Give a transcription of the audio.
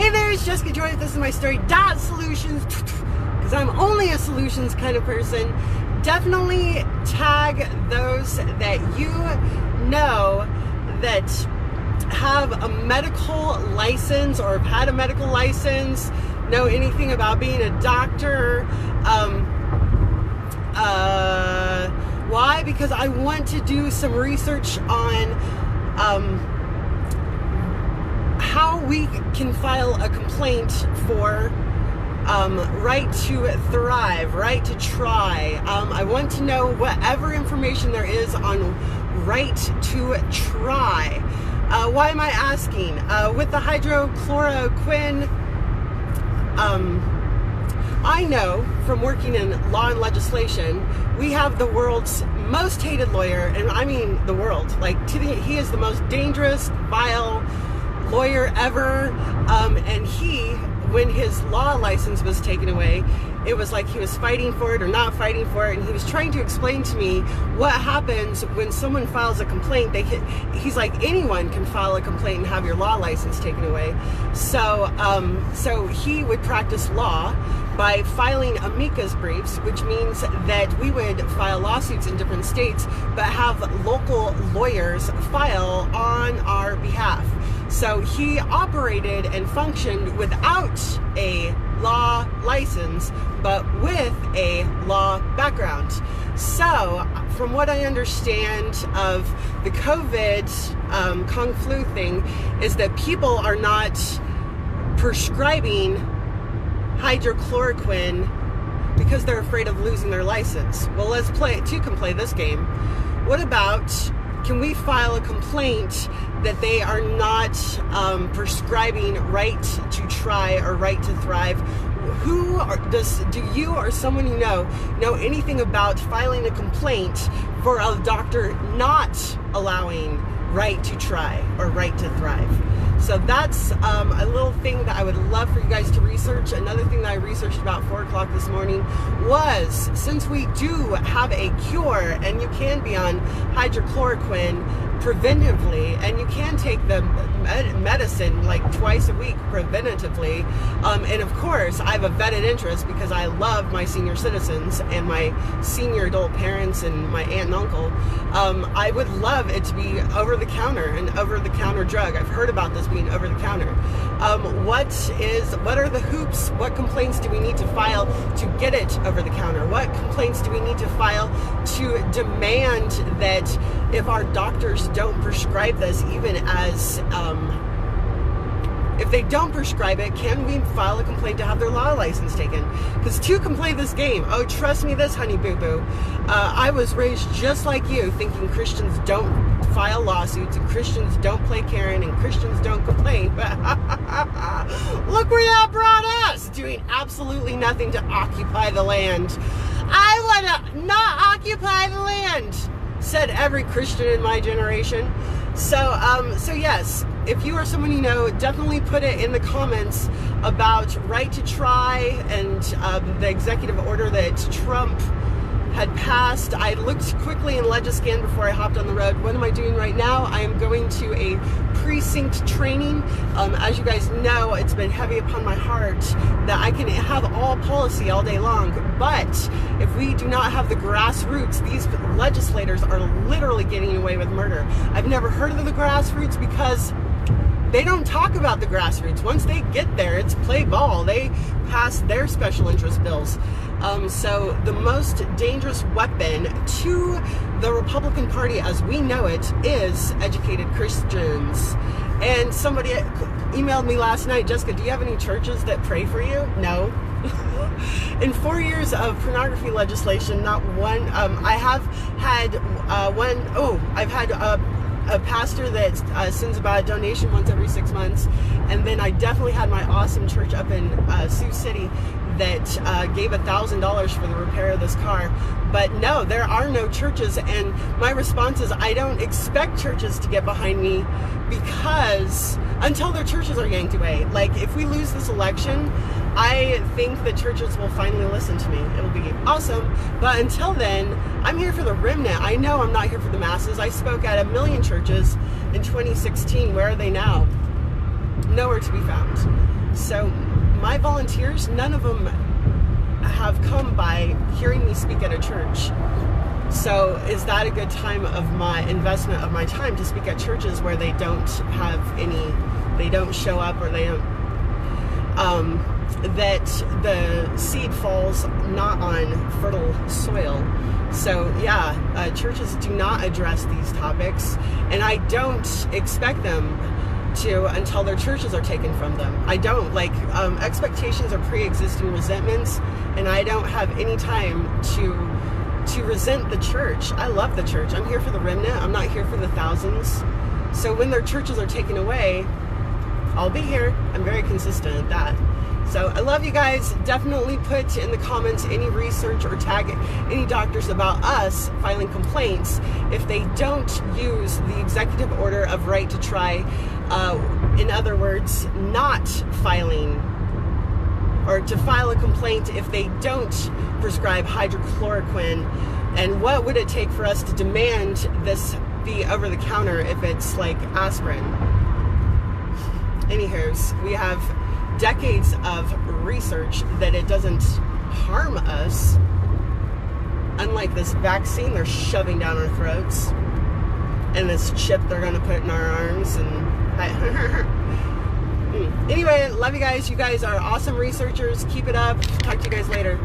Hey there, it's Jessica Joy. This is my story. Solutions, because I'm only a solutions kind of person. Definitely tag those that you know that have a medical license or have had a medical license, know anything about being a doctor. Why? Because I want to do some research on how we can file a complaint for right to thrive, right to try. I want to know whatever information there is on right to try. Why am I asking? With the hydroxychloroquine, I know from working in law and legislation, we have the world's most hated lawyer, and I mean the world. Like, he is the most dangerous, vile lawyer ever, and when his law license was taken away, it was like he was fighting for it or not fighting for it, and he was trying to explain to me what happens when someone files a complaint. He's like, anyone can file a complaint and have your law license taken away. So he would practice law by filing amicus briefs, which means that we would file lawsuits in different states, but have local lawyers file on our behalf. So he operated and functioned without a law license, but with a law background. So from what I understand of the COVID Kung Flu thing is that people are not prescribing hydroxychloroquine because they're afraid of losing their license. Well, two can play this game. What about, can we file a complaint that they are not prescribing right to try or right to thrive? Do you or someone you know anything about filing a complaint for a doctor not allowing right to try or right to thrive? So that's a little thing that I would love for you guys to research. Another thing that I researched about 4 o'clock this morning was, since we do have a cure and you can be on hydroxychloroquine preventively, and you can take the medicine like twice a week preventatively, and of course I have a vetted interest because I love my senior citizens and my senior adult parents and my aunt and uncle. I would love it to be over the counter, an over the counter drug. I've heard about this being over the counter. What are the hoops? What complaints do we need to file to get it over the counter? What complaints do we need to file to demand that if our doctors don't prescribe this, even as if they don't prescribe it, can we file a complaint to have their law license taken? Because two can play this game. Oh, trust me this, honey boo boo. I was raised just like you, thinking Christians don't file lawsuits and Christians don't play Karen and Christians don't complain. But look where that brought us, doing absolutely nothing to occupy the land. I want to not occupy the land, said every Christian in my generation. So yes, if you or someone you know, definitely put it in the comments about right to try and the executive order that Trump had passed. I looked quickly in Legiscan before I hopped on the road. What am I doing right now? I am going to a precinct training. As you guys know, it's been heavy upon my heart that I can have all policy all day long, but if we do not have the grassroots, these legislators are literally getting away with murder. I've never heard of the grassroots because they don't talk about the grassroots. Once they get there, it's play ball. They pass their special interest bills. So the most dangerous weapon to the Republican Party as we know it is educated Christians. And somebody emailed me last night, Jessica, do you have any churches that pray for you? No. In 4 years of pornography legislation, not one. I have had I've had a pastor that sends about a donation once every 6 months, and then I definitely had my awesome church up in Sioux City that gave $1,000 for the repair of this car. But no, there are no churches, and my response is I don't expect churches to get behind me, because until their churches are yanked away. Like, if we lose this election, I think the churches will finally listen to me. It'll be awesome. But until then, I'm here for the remnant. I know I'm not here for the masses. I spoke at 1 million churches in 2016. Where are they now? Nowhere to be found. So my volunteers, none of them have come by hearing me speak at a church. So is that a good time of my investment of my time to speak at churches where they don't have any, they don't show up, or they don't, that the seed falls not on fertile soil? So yeah, churches do not address these topics, and I don't expect them to until their churches are taken from them. I don't. Like, expectations are pre-existing resentments, and I don't have any time to resent the church. I love the church. I'm here for the remnant. I'm not here for the thousands. So when their churches are taken away, I'll be here. I'm very consistent at that. So I love you guys. Definitely put in the comments any research or tag any doctors about us filing complaints if they don't use the executive order of right to try. In other words, not filing, or to file a complaint if they don't prescribe hydroxychloroquine. And what would it take for us to demand this be over the counter if it's like aspirin? Anyhows, we have decades of research that it doesn't harm us, unlike this vaccine they're shoving down our throats, and this chip they're going to put in our arms. And anyway, love you guys. You guys are awesome researchers. Keep it up. Talk to you guys later.